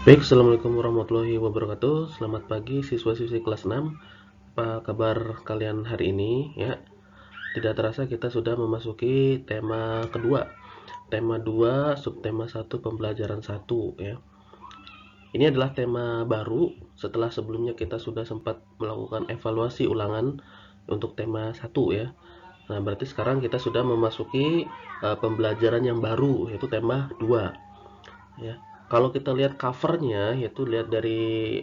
Baik, Assalamualaikum warahmatullahi wabarakatuh. Selamat pagi siswa-siswi kelas 6. Apa kabar kalian hari ini ya? Tidak terasa kita sudah memasuki tema kedua. Tema 2, subtema 1, pembelajaran 1 ya. Ini adalah tema baru setelah sebelumnya kita sudah sempat melakukan evaluasi ulangan untuk tema 1 ya. Nah, berarti sekarang kita sudah memasuki pembelajaran yang baru yaitu tema 2 ya. Kalau kita lihat covernya, yaitu lihat dari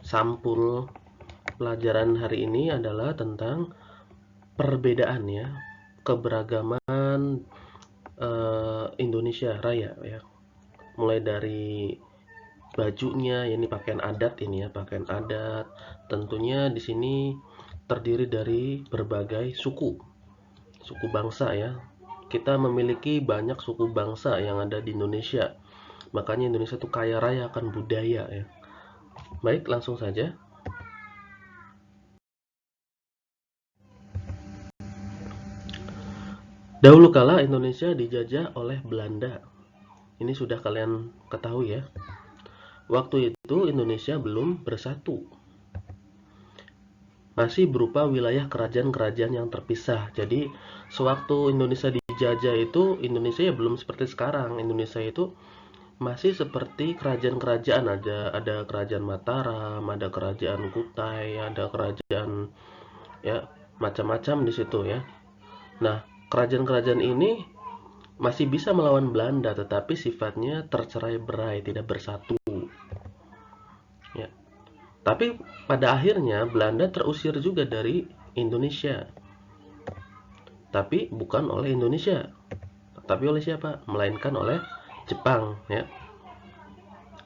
sampul pelajaran hari ini adalah tentang perbedaan ya, keberagaman Indonesia Raya ya. Mulai dari bajunya, ini pakaian adat ini ya, pakaian adat. Tentunya di sini terdiri dari berbagai suku bangsa ya. Kita memiliki banyak suku bangsa yang ada di Indonesia. Makanya Indonesia itu kaya raya akan budaya ya. Baik, langsung saja. Dahulu kala Indonesia dijajah oleh Belanda. Ini sudah kalian ketahui ya. Waktu itu Indonesia belum bersatu. Masih berupa wilayah kerajaan-kerajaan yang terpisah. Jadi, sewaktu Indonesia dijajah itu, Indonesia ya belum seperti sekarang. Indonesia itu masih seperti kerajaan-kerajaan, ada kerajaan Mataram, ada kerajaan Kutai, ada kerajaan ya macam-macam di situ ya. Nah, kerajaan-kerajaan ini masih bisa melawan Belanda, tetapi sifatnya tercerai-berai, tidak bersatu. Ya. Tapi pada akhirnya Belanda terusir juga dari Indonesia. Tapi bukan oleh Indonesia. Tapi oleh siapa? Melainkan oleh Jepang ya.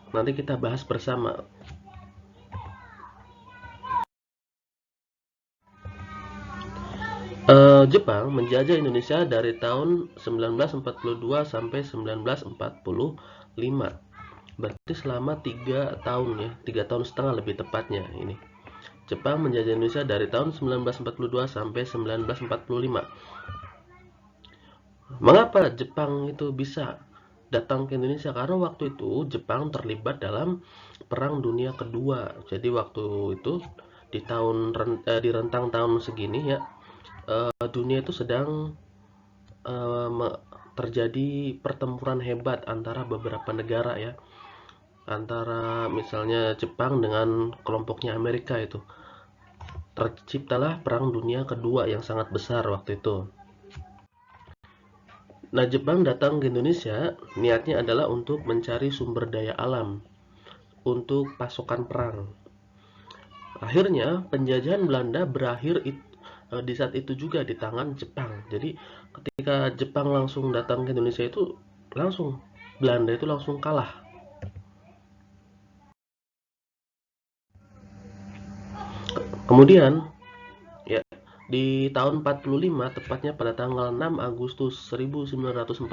Nanti kita bahas bersama. Jepang menjajah Indonesia dari tahun 1942 sampai 1945. Berarti selama 3 tahun ya, 3 tahun setengah lebih tepatnya ini. Jepang menjajah Indonesia dari tahun 1942 sampai 1945. Mengapa Jepang itu bisa datang ke Indonesia? Karena waktu itu Jepang terlibat dalam Perang Dunia Kedua. Jadi waktu itu di rentang tahun segini ya, dunia itu sedang terjadi pertempuran hebat antara beberapa negara ya. Antara misalnya Jepang dengan kelompoknya Amerika itu. Terciptalah Perang Dunia Kedua yang sangat besar waktu itu. Nah, Jepang datang ke Indonesia, niatnya adalah untuk mencari sumber daya alam untuk pasukan perang. Akhirnya, penjajahan Belanda berakhir di saat itu juga di tangan Jepang. Jadi, ketika Jepang langsung datang ke Indonesia itu langsung Belanda itu langsung kalah. Kemudian, ya, di tahun 45, tepatnya pada tanggal 6 Agustus 1945,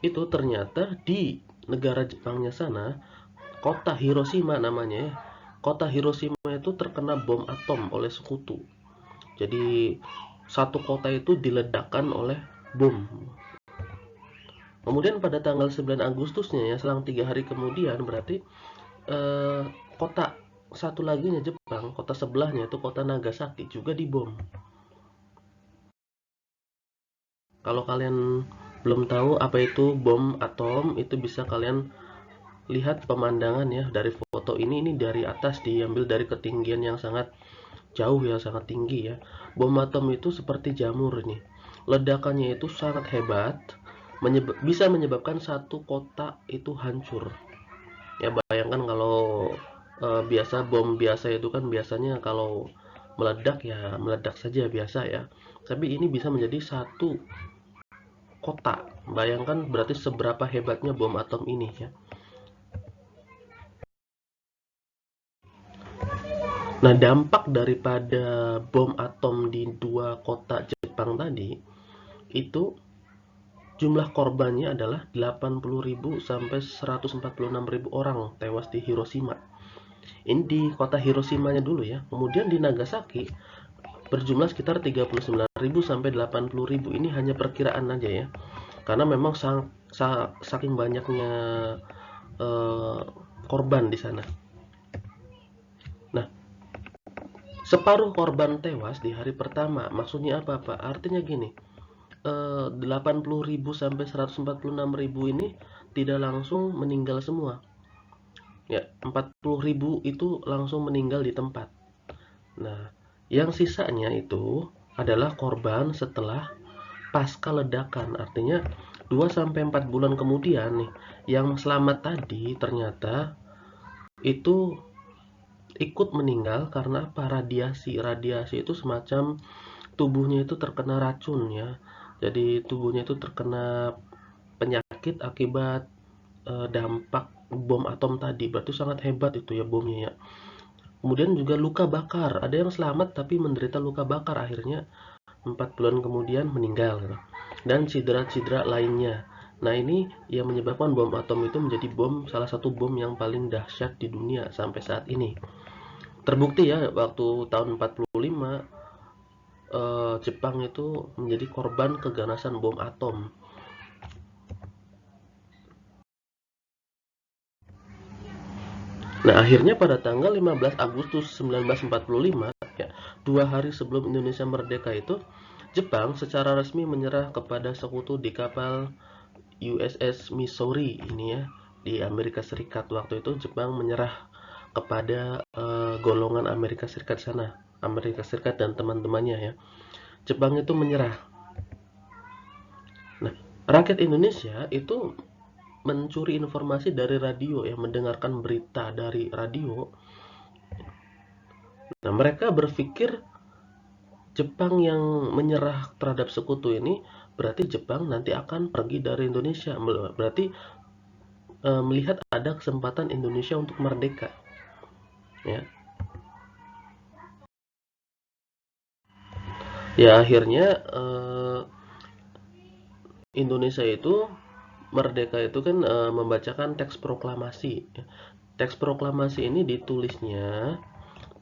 itu ternyata di negara Jepangnya sana, kota Hiroshima namanya ya. Kota Hiroshima itu terkena bom atom oleh sekutu. Jadi satu kota itu diledakkan oleh bom. Kemudian pada tanggal 9 Agustusnya ya, selang 3 hari kemudian berarti kota satu laginya Jepang, kota sebelahnya itu kota Nagasaki juga dibom. Kalau kalian belum tahu apa itu bom atom, itu bisa kalian lihat pemandangan ya dari foto ini dari atas diambil dari ketinggian yang sangat jauh ya, sangat tinggi ya. Bom atom itu seperti jamur ini. Ledakannya itu sangat hebat, bisa menyebabkan satu kota itu hancur. Ya bayangkan kalau biasa bom biasa itu kan biasanya kalau meledak ya meledak saja biasa ya. Tapi ini bisa menjadi satu kota. Bayangkan berarti seberapa hebatnya bom atom ini ya. Nah, dampak daripada bom atom di dua kota Jepang tadi, itu jumlah korbannya adalah 80.000 sampai 146.000 orang tewas di Hiroshima. Ini di kota Hiroshima-nya dulu ya. Kemudian di Nagasaki berjumlah sekitar 39.000 sampai 80.000. Ini hanya perkiraan aja ya. Karena memang saking banyaknya korban di sana. Nah, separuh korban tewas di hari pertama. Maksudnya apa, Pak? Artinya gini, 80.000 sampai 146.000 ini tidak langsung meninggal semua. Ya, 40.000 itu langsung meninggal di tempat. Nah, yang sisanya itu adalah korban setelah pasca ledakan. Artinya 2 sampai 4 bulan kemudian nih, yang selamat tadi ternyata itu ikut meninggal karena apa? Radiasi. Radiasi itu semacam tubuhnya itu terkena racun ya. Jadi tubuhnya itu terkena penyakit akibat dampak bom atom tadi. Berarti sangat hebat itu ya bomnya ya. Kemudian juga luka bakar. Ada yang selamat tapi menderita luka bakar, akhirnya 4 bulan kemudian meninggal. Dan cedera-cedera lainnya. Nah, ini yang menyebabkan bom atom itu menjadi salah satu bom yang paling dahsyat di dunia sampai saat ini. Terbukti ya, waktu tahun 45 Jepang itu menjadi korban keganasan bom atom. Nah, akhirnya pada tanggal 15 Agustus 1945, ya, 2 hari sebelum Indonesia merdeka itu, Jepang secara resmi menyerah kepada sekutu di kapal USS Missouri ini ya, di Amerika Serikat. Waktu itu Jepang menyerah kepada golongan Amerika Serikat sana, Amerika Serikat dan teman-temannya ya. Jepang itu menyerah. Nah, rakyat Indonesia itu mencuri informasi dari radio ya, mendengarkan berita dari radio. Nah, mereka berpikir Jepang yang menyerah terhadap sekutu ini berarti Jepang nanti akan pergi dari Indonesia. Berarti melihat ada kesempatan Indonesia untuk merdeka. Ya. Ya, akhirnya Indonesia itu merdeka itu kan membacakan teks proklamasi. Teks proklamasi ini ditulisnya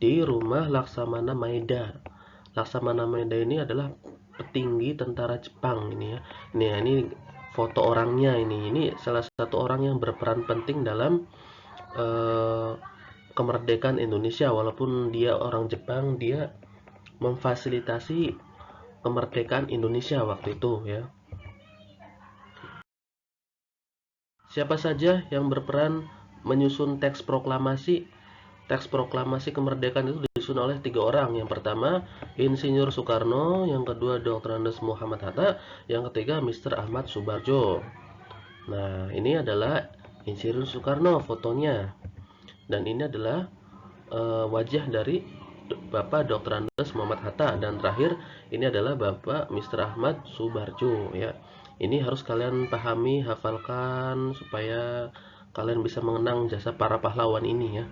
di rumah Laksamana Maeda. Laksamana Maeda ini adalah petinggi tentara Jepang ini ya. Ini foto orangnya ini. Ini salah satu orang yang berperan penting dalam kemerdekaan Indonesia. Walaupun dia orang Jepang, dia memfasilitasi kemerdekaan Indonesia waktu itu ya. Siapa saja yang berperan menyusun teks proklamasi? Teks proklamasi kemerdekaan itu disusun oleh 3 orang. Yang pertama, Insinyur Soekarno, yang kedua Dr. Andes Muhammad Hatta, yang ketiga Mr. Ahmad Subarjo. Nah, ini adalah Insinyur Soekarno fotonya. Dan ini adalah wajah dari Bapak Dr. Andes Muhammad Hatta, dan terakhir ini adalah Bapak Mr. Ahmad Subarjo ya. Ini harus kalian pahami, hafalkan supaya kalian bisa mengenang jasa para pahlawan ini ya.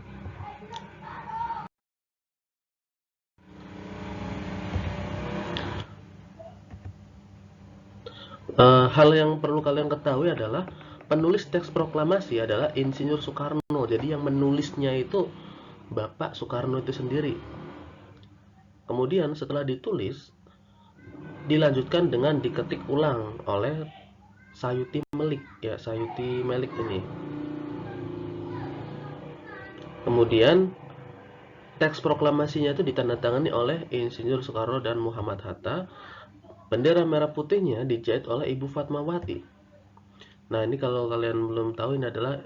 Hal yang perlu kalian ketahui adalah penulis teks proklamasi adalah Insinyur Soekarno. Jadi yang menulisnya itu Bapak Soekarno itu sendiri. Kemudian setelah ditulis, dilanjutkan dengan diketik ulang oleh Sayuti Melik ya, Sayuti Melik ini. Kemudian teks proklamasinya itu ditandatangani oleh Insinyur Soekarno dan Muhammad Hatta. Bendera merah putihnya dijahit oleh Ibu Fatmawati. Nah, ini kalau kalian belum tahu, ini adalah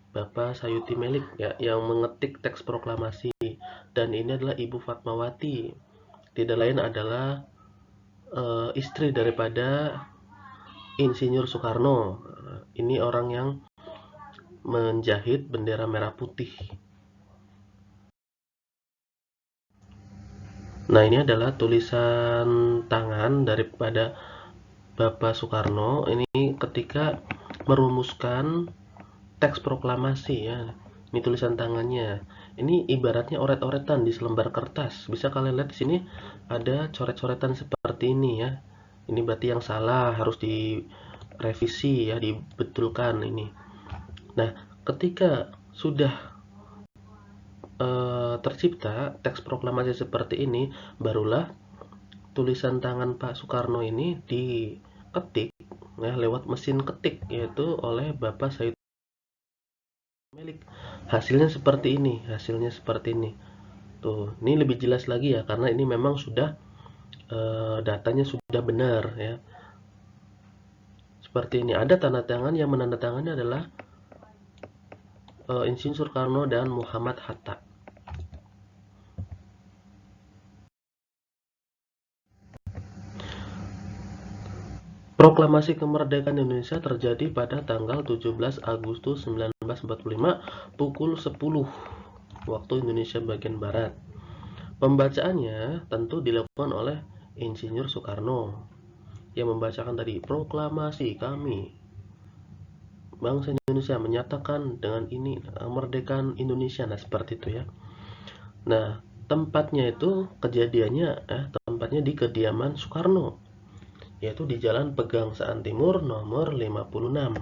Bapak Sayuti Melik ya, yang mengetik teks proklamasi, dan ini adalah Ibu Fatmawati. Tidak lain adalah istri daripada Insinyur Soekarno. Ini orang yang menjahit bendera merah putih. Nah, ini adalah tulisan tangan daripada Bapak Soekarno ini ketika merumuskan teks proklamasi ya. Ini tulisan tangannya. Ini ibaratnya oret-oretan di selembar kertas. Bisa kalian lihat di sini ada coret-coretan seperti ini ya. Ini berarti yang salah, harus direvisi ya, dibetulkan ini. Nah, ketika sudah tercipta teks proklamasi seperti ini, barulah tulisan tangan Pak Soekarno ini diketik ya, lewat mesin ketik, yaitu oleh Bapak Sayuti milik. Hasilnya seperti ini. Tuh, ini lebih jelas lagi ya karena ini memang sudah datanya sudah benar ya. Seperti ini, ada tanda tangan yang menandatangannya adalah Insinyur Soekarno dan Muhammad Hatta. Proklamasi kemerdekaan Indonesia terjadi pada tanggal 17 Agustus 1945 pukul 10 waktu Indonesia bagian Barat. Pembacaannya tentu dilakukan oleh Insinyur Soekarno yang membacakan tadi, proklamasi kami bangsa Indonesia menyatakan dengan ini kemerdekaan Indonesia. Nah, seperti itu ya. Nah, tempatnya itu kejadiannya tempatnya di kediaman Soekarno, yaitu di Jalan Pegangsaan Timur nomor 56.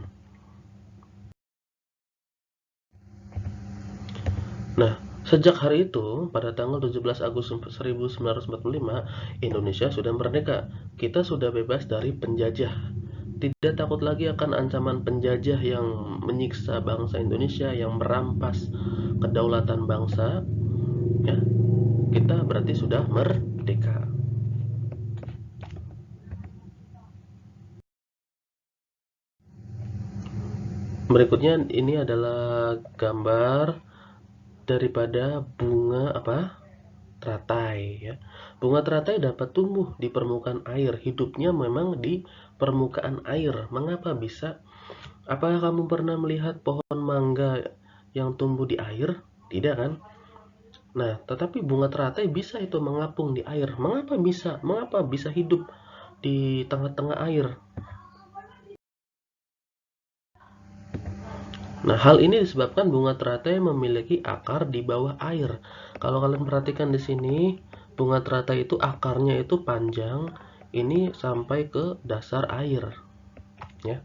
Nah, sejak hari itu, pada tanggal 17 Agustus 1945, Indonesia sudah merdeka. Kita sudah bebas dari penjajah. Tidak takut lagi akan ancaman penjajah yang menyiksa bangsa Indonesia, yang merampas kedaulatan bangsa. Ya, kita berarti sudah merdeka. Berikutnya ini adalah gambar daripada bunga teratai ya. Bunga teratai dapat tumbuh di permukaan air. Hidupnya memang di permukaan air. Mengapa bisa? Apakah kamu pernah melihat pohon mangga yang tumbuh di air? Tidak kan? Nah, tetapi bunga teratai bisa itu mengapung di air. Mengapa bisa? Mengapa bisa hidup di tengah-tengah air? Nah, hal ini disebabkan bunga teratai memiliki akar di bawah air. Kalau kalian perhatikan di sini, bunga teratai itu akarnya itu panjang, ini sampai ke dasar air. Ya.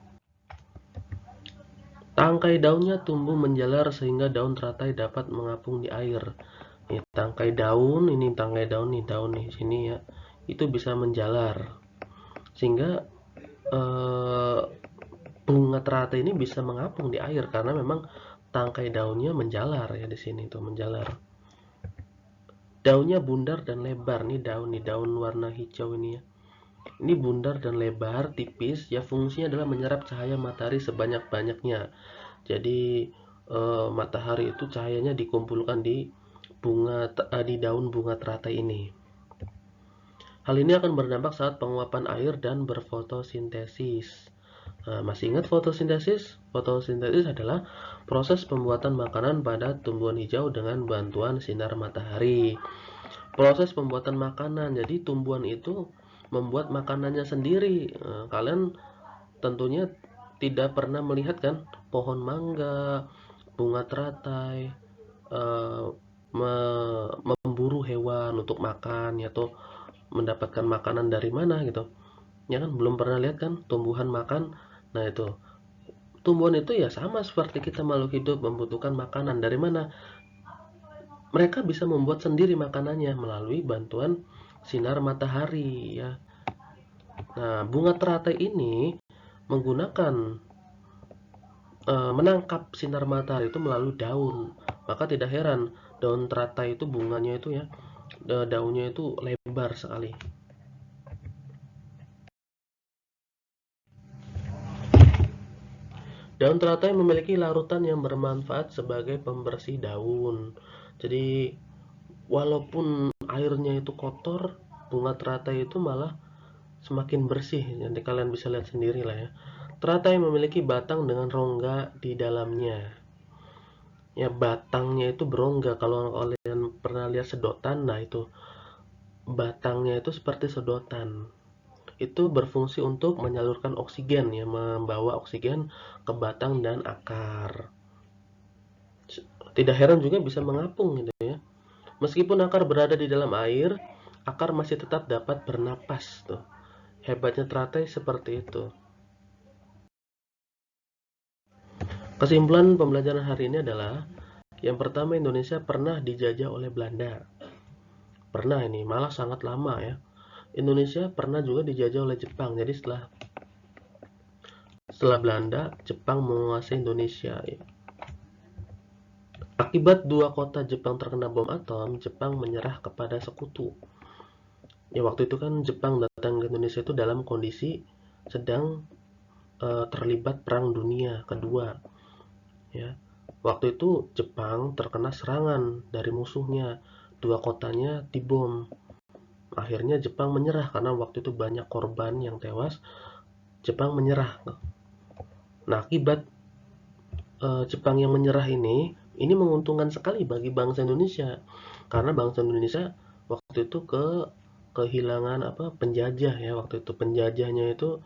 Tangkai daunnya tumbuh menjalar sehingga daun teratai dapat mengapung di air. Ini tangkai daun nih sini ya. Itu bisa menjalar. Sehingga bunga teratai ini bisa mengapung di air karena memang tangkai daunnya menjalar ya, di sini tuh menjalar. Daunnya bundar dan lebar nih, daun warna hijau ini ya. Ini bundar dan lebar, tipis ya, fungsinya adalah menyerap cahaya matahari sebanyak-banyaknya. Jadi matahari itu cahayanya dikumpulkan di di daun bunga teratai ini. Hal ini akan berdampak saat penguapan air dan berfotosintesis. Nah, masih ingat fotosintesis? Fotosintesis adalah proses pembuatan makanan pada tumbuhan hijau dengan bantuan sinar matahari. Proses pembuatan makanan, jadi tumbuhan itu membuat makanannya sendiri. Nah, kalian tentunya tidak pernah melihat kan pohon mangga, bunga teratai, memburu hewan untuk makan, atau mendapatkan makanan dari mana gitu. Ya kan, belum pernah lihat kan tumbuhan makan. Nah, itu tumbuhan itu ya sama seperti kita makhluk hidup membutuhkan makanan. Dari mana? Mereka bisa membuat sendiri makanannya melalui bantuan sinar matahari ya. Nah, bunga teratai ini menggunakan menangkap sinar matahari itu melalui daun. Maka tidak heran daun teratai itu bunganya itu ya, daunnya itu lebar sekali. Daun teratai memiliki larutan yang bermanfaat sebagai pembersih daun. Jadi walaupun airnya itu kotor, bunga teratai itu malah semakin bersih. Nanti kalian bisa lihat sendiri lah ya. Teratai memiliki batang dengan rongga di dalamnya. Ya, batangnya itu berongga. Kalau kalian pernah lihat sedotan, nah itu batangnya itu seperti sedotan. Itu berfungsi untuk menyalurkan oksigen ya, membawa oksigen ke batang dan akar. Tidak heran juga bisa mengapung gitu ya. Meskipun akar berada di dalam air, akar masih tetap dapat bernapas tuh. Hebatnya teratai seperti itu. Kesimpulan pembelajaran hari ini adalah yang pertama, Indonesia pernah dijajah oleh Belanda. Pernah, ini malah sangat lama ya. Indonesia pernah juga dijajah oleh Jepang. Jadi setelah Belanda, Jepang menguasai Indonesia ya. Akibat dua kota Jepang terkena bom atom, Jepang menyerah kepada sekutu. Ya waktu itu kan Jepang datang ke Indonesia itu dalam kondisi sedang terlibat Perang Dunia Kedua. Ya, waktu itu Jepang terkena serangan dari musuhnya, dua kotanya dibom. Akhirnya Jepang menyerah karena waktu itu banyak korban yang tewas. Jepang menyerah. Nah, akibat Jepang yang menyerah ini menguntungkan sekali bagi bangsa Indonesia karena bangsa Indonesia waktu itu kehilangan penjajah ya, waktu itu penjajahnya itu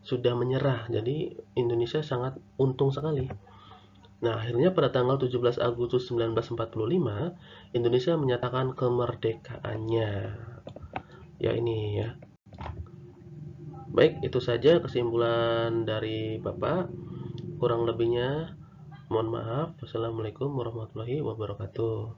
sudah menyerah, jadi Indonesia sangat untung sekali. Nah, akhirnya pada tanggal 17 Agustus 1945 Indonesia menyatakan kemerdekaannya. Ya ini ya. Baik, itu saja kesimpulan dari Bapak. Kurang lebihnya mohon maaf. Wassalamualaikum warahmatullahi wabarakatuh.